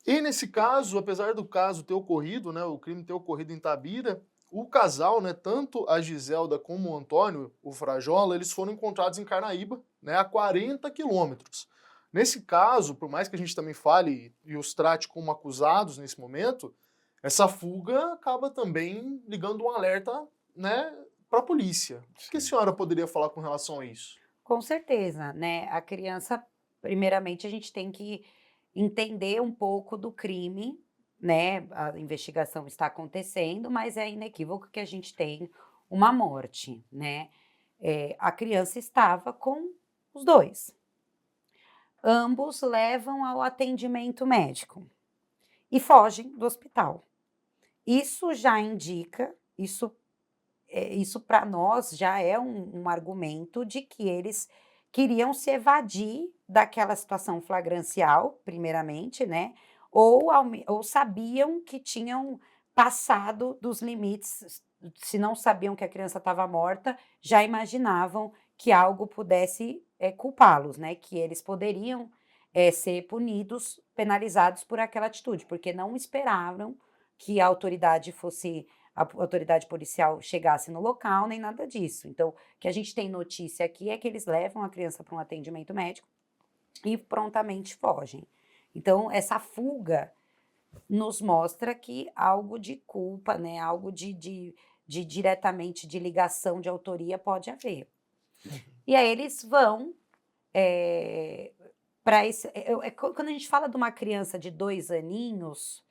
E nesse caso, apesar do caso ter ocorrido, né, o crime ter ocorrido em Itabira, o casal, né, tanto a Giselda como o Antônio, o Frajola, eles foram encontrados em Carnaíba, né, a 40 quilômetros. Nesse caso, por mais que a gente também fale e os trate como acusados nesse momento, essa fuga acaba também ligando um alerta, né, para a polícia. O que a Sim. senhora poderia falar com relação a isso? Com certeza, né, a criança primeiramente a gente tem que entender um pouco do crime, né, a investigação está acontecendo, mas é inequívoco que a gente tem uma morte, né. A criança estava com os 2. Ambos levam ao atendimento médico e fogem do hospital. Isso já indica, isso para nós já é um argumento de que eles queriam se evadir daquela situação flagrancial, primeiramente, né, ou sabiam que tinham passado dos limites, se não sabiam que a criança estava morta, já imaginavam que algo pudesse, culpá-los, né, que eles poderiam, ser punidos, penalizados por aquela atitude, porque não esperavam que a autoridade policial chegasse no local, nem nada disso. Então, o que a gente tem notícia aqui é que eles levam a criança para um atendimento médico e prontamente fogem. Então, essa fuga nos mostra que algo de culpa, né, algo de diretamente de ligação de autoria pode haver. Uhum. E aí eles vão, para esse quando a gente fala de uma criança de 2 aninhos,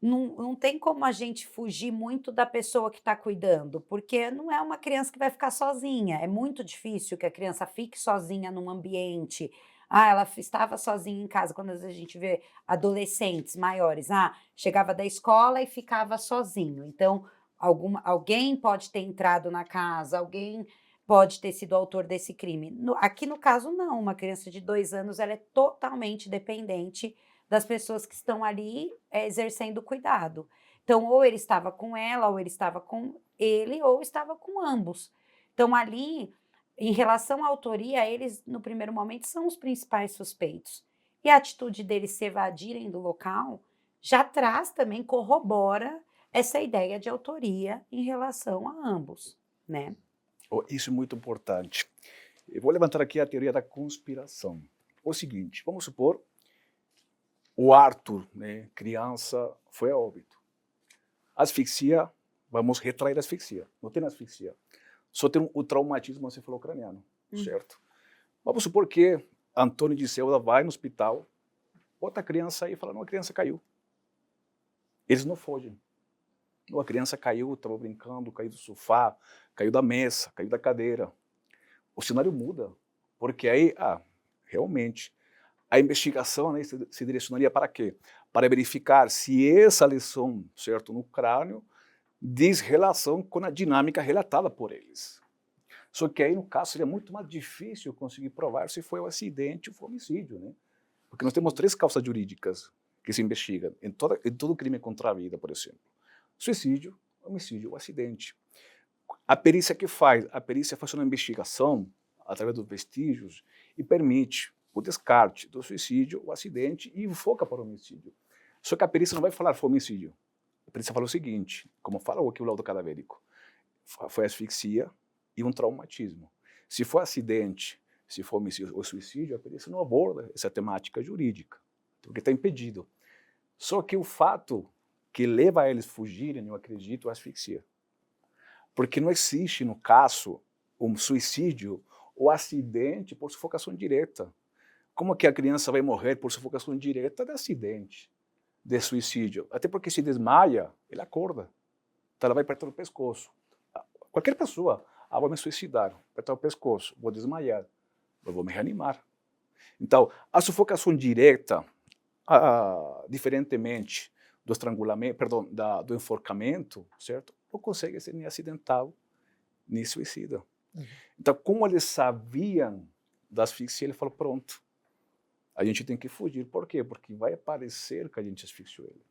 não tem como a gente fugir muito da pessoa que está cuidando, porque não é uma criança que vai ficar sozinha, é muito difícil que a criança fique sozinha num ambiente. Ah, ela estava sozinha em casa, quando às vezes a gente vê adolescentes maiores, chegava da escola e ficava sozinho, então alguém pode ter entrado na casa, alguém pode ter sido autor desse crime. Aqui no caso não, uma criança de 2 anos ela é totalmente dependente das pessoas que estão ali, exercendo cuidado. Então, ou ele estava com ela, ou ele estava com ele, ou estava com ambos. Então, ali, em relação à autoria, eles, no primeiro momento, são os principais suspeitos. E a atitude deles se evadirem do local já traz também, corrobora essa ideia de autoria em relação a ambos, né. Uhum. Isso é muito importante. Eu vou levantar aqui a teoria da conspiração. O seguinte, vamos supor, o Arthur, né, criança, foi a óbito. Asfixia, vamos retrair a asfixia. Não tem asfixia. Só tem o traumatismo encefalocraniano, Hum. certo? Vamos supor que Antônio de Ceuda vai no hospital, bota a criança aí e fala, não, a criança caiu. Eles não fogem. Não, a criança caiu, estava brincando, caiu do sofá, caiu da mesa, caiu da cadeira. O cenário muda, porque aí, realmente, a investigação, né, se direcionaria para quê? Para verificar se essa lesão, certo, no crânio diz relação com a dinâmica relatada por eles. Só que aí, no caso, seria muito mais difícil conseguir provar se foi um acidente ou foi um homicídio, né? Porque nós temos 3 causas jurídicas que se investigam em todo crime contra a vida, por exemplo. Suicídio, homicídio ou acidente. A perícia que faz? A perícia faz uma investigação através dos vestígios e permite o descarte do suicídio, o acidente e foca para o homicídio. Só que a perícia não vai falar foi homicídio. A perícia fala o seguinte, como fala aqui o laudo cadavérico, foi asfixia e um traumatismo. Se for acidente, se for homicídio ou suicídio, a perícia não aborda essa temática jurídica, porque está impedido. Só que o fato que leva a eles fugirem, eu acredito, é a asfixia. Porque não existe, no caso, um suicídio ou acidente por sufocação direta. Como que a criança vai morrer por sufocação direta de acidente, de suicídio? Até porque se desmaia, ele acorda. Então ela vai apertar o pescoço. Qualquer pessoa, vou me suicidar, apertar o pescoço, vou desmaiar, eu vou me reanimar. Então, a sufocação direta, diferentemente do estrangulamento, perdão, do enforcamento, certo? Não consegue ser nem acidental, nem suicida. Uhum. Então, como eles sabiam da asfixia, ele falou, pronto, a gente tem que fugir. Por quê? Porque vai aparecer que a gente asfixiou ele.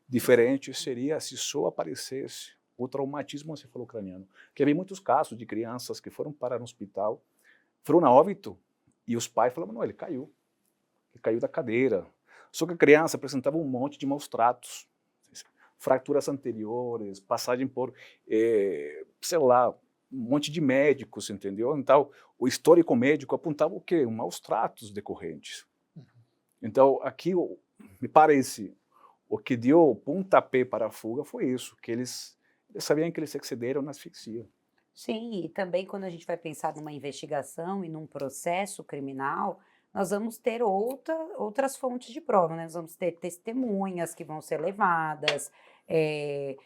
Diferente seria se só aparecesse o traumatismo encefalocraniano. Que havia muitos casos de crianças que foram parar no hospital, foram a óbito, e os pais falavam, não, ele caiu da cadeira. Só que a criança apresentava um monte de maus tratos, fraturas anteriores, passagem por, sei lá, um monte de médicos, entendeu? Então, o histórico médico apontava o quê? Maus tratos decorrentes. Então, aqui, me parece, o que deu o pontapé para a fuga foi isso, que eles sabiam que eles excederam na asfixia. Sim, e também quando a gente vai pensar numa investigação e num processo criminal, nós vamos ter outras fontes de prova, né? Nós vamos ter testemunhas que vão ser levadas, eh,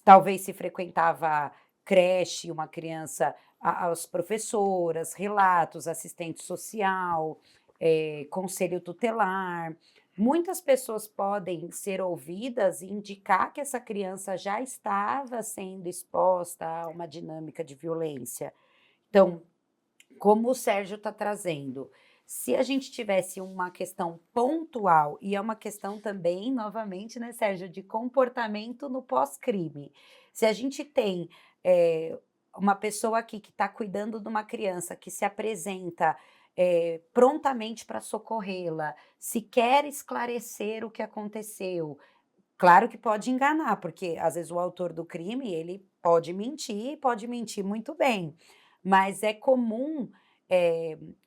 talvez se frequentava creche, uma criança, as professoras, relatos, assistente social, conselho tutelar. Muitas pessoas podem ser ouvidas e indicar que essa criança já estava sendo exposta a uma dinâmica de violência. Então, como o Sérgio está trazendo, se a gente tivesse uma questão pontual, e é uma questão também, novamente, né, Sérgio, de comportamento no pós-crime. Se a gente tem uma pessoa aqui que está cuidando de uma criança que se apresenta prontamente para socorrê-la, se quer esclarecer o que aconteceu, claro que pode enganar, porque às vezes o autor do crime, ele pode mentir muito bem, mas é comum,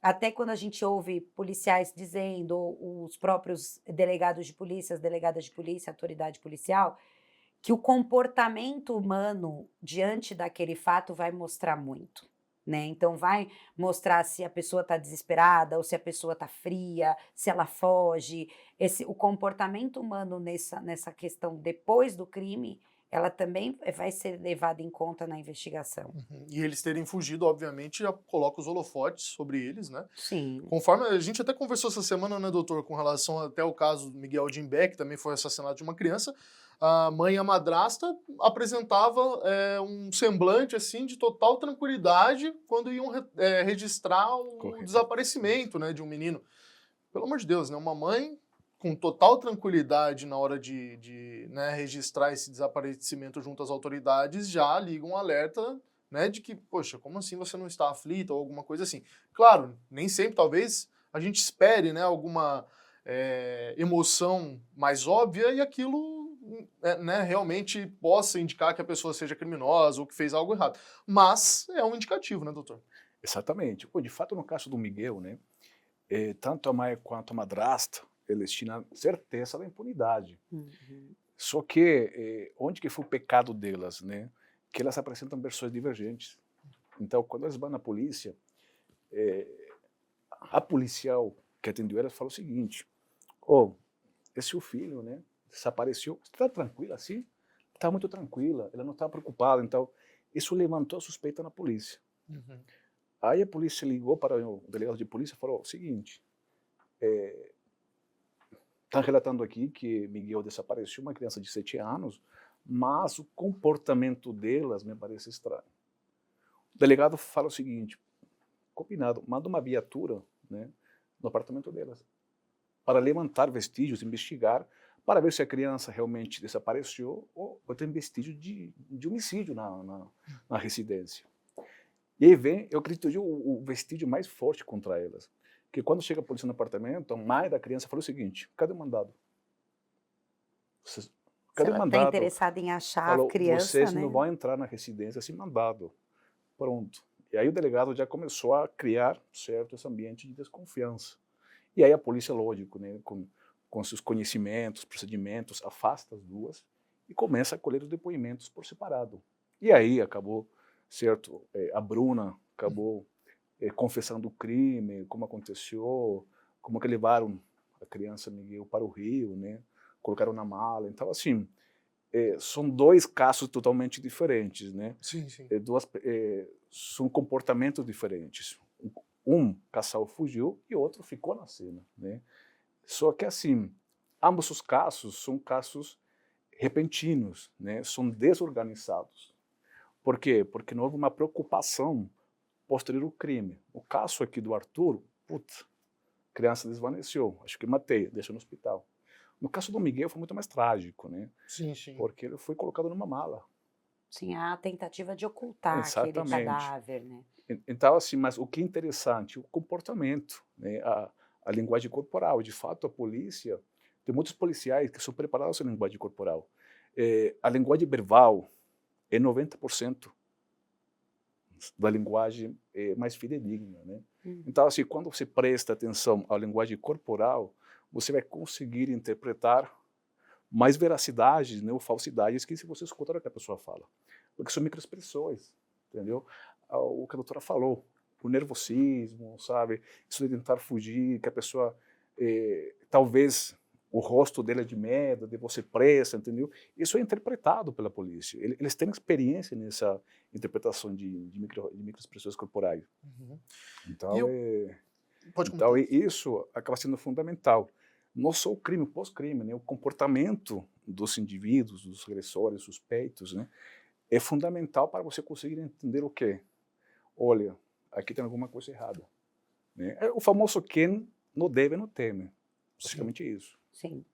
até quando a gente ouve policiais dizendo, ou os próprios delegados de polícia, as delegadas de polícia, autoridade policial, que o comportamento humano diante daquele fato vai mostrar muito, né. Então vai mostrar se a pessoa está desesperada ou se a pessoa está fria, se ela foge. O comportamento humano nessa questão depois do crime, ela também vai ser levada em conta na investigação. E eles terem fugido, obviamente, já coloca os holofotes sobre eles, né? Sim, Conforme a gente até conversou essa semana, né, doutor, com relação até o caso do Miguel Jimbé, que também foi assassinado de uma criança, a mãe e a madrasta apresentava um semblante assim de total tranquilidade quando iam registrar o Correto. desaparecimento, né, de um menino. Pelo amor de Deus, né, uma mãe com total tranquilidade na hora de registrar esse desaparecimento junto às autoridades já liga um alerta, né, de que, poxa, como assim você não está aflita ou alguma coisa assim. Claro, nem sempre, talvez, a gente espere, né, alguma emoção mais óbvia e aquilo né, realmente possa indicar que a pessoa seja criminosa ou que fez algo errado. Mas é um indicativo, né, doutor? Exatamente. Pô, de fato, no caso do Miguel, né, tanto a mãe quanto a madrasta, eles tinham certeza da impunidade. uhum, Só que, onde que foi o pecado delas, né? Que elas apresentam versões divergentes. Então, quando elas vão na polícia, eh, a policial que atendeu elas falou o seguinte: "Oh, esse seu filho, né, desapareceu. Você está tranquila assim?" Estava muito tranquila, ela não estava preocupada. Então, isso levantou a suspeita na polícia. Uhum. Aí a polícia ligou para o delegado de polícia e falou o seguinte: "Está relatando aqui que Miguel desapareceu, uma criança de 7 anos, mas o comportamento delas me parece estranho." O delegado fala o seguinte: "Combinado, manda uma viatura, né, no apartamento delas, para levantar vestígios, investigar, para ver se a criança realmente desapareceu ou tem vestígio de homicídio na residência." E aí vem, eu acredito, o vestígio mais forte contra elas. Que quando chega a polícia no apartamento, a mãe da criança falou o seguinte: "Cadê o mandado? Vocês- se Cadê o ela está mandado?" interessada em achar a Falou: criança, "Vocês não né. vão entrar na residência sem mandado." Pronto. E aí o delegado já começou a criar, certo, esse ambiente de desconfiança. E aí a polícia, lógico, né, com seus conhecimentos, procedimentos, afasta as duas e começa a colher os depoimentos por separado. E aí acabou, certo, a Bruna acabou confessando o crime, como aconteceu, como que levaram a criança Miguel para o Rio, né, colocaram na mala. Então, assim, são dois casos totalmente diferentes, né? Sim, sim. São comportamentos diferentes. Um casal fugiu e outro ficou na cena, né? Só que assim, ambos os casos são casos repentinos, né? São desorganizados. Por quê? Porque não houve uma preocupação posterior ao crime. O caso aqui do Arthur, putz, criança desvaneceu, acho que matei, deixou no hospital. No caso do Miguel foi muito mais trágico, né? Sim, sim. Porque ele foi colocado numa mala. Sim, a tentativa de ocultar aquele Exatamente. cadáver, né. Então, assim, mas o que é interessante, o comportamento, né, a linguagem corporal. De fato, a polícia Tem muitos policiais que são preparados em linguagem corporal. A linguagem verbal é 90% da linguagem mais fidedigna, né? Então, assim, quando você presta atenção à linguagem corporal, você vai conseguir interpretar mais veracidades, né, ou falsidades que se você escutar o que a pessoa fala. Porque são microexpressões, entendeu? O que a doutora falou, o nervosismo, sabe? Isso de tentar fugir, que a pessoa, talvez, o rosto dela é de medo, de você pressa, entendeu? Isso é interpretado pela polícia. Eles têm experiência nessa interpretação de microexpressões corporais. Uhum. Então, Pode então comentar. isso acaba sendo fundamental. Não só o crime, o pós-crime, né? O comportamento dos indivíduos, dos agressores, suspeitos, né? É fundamental para você conseguir entender o quê? Olha, aqui tem alguma coisa errada. Né? É o famoso quem não deve, não teme. Basicamente isso. Sim.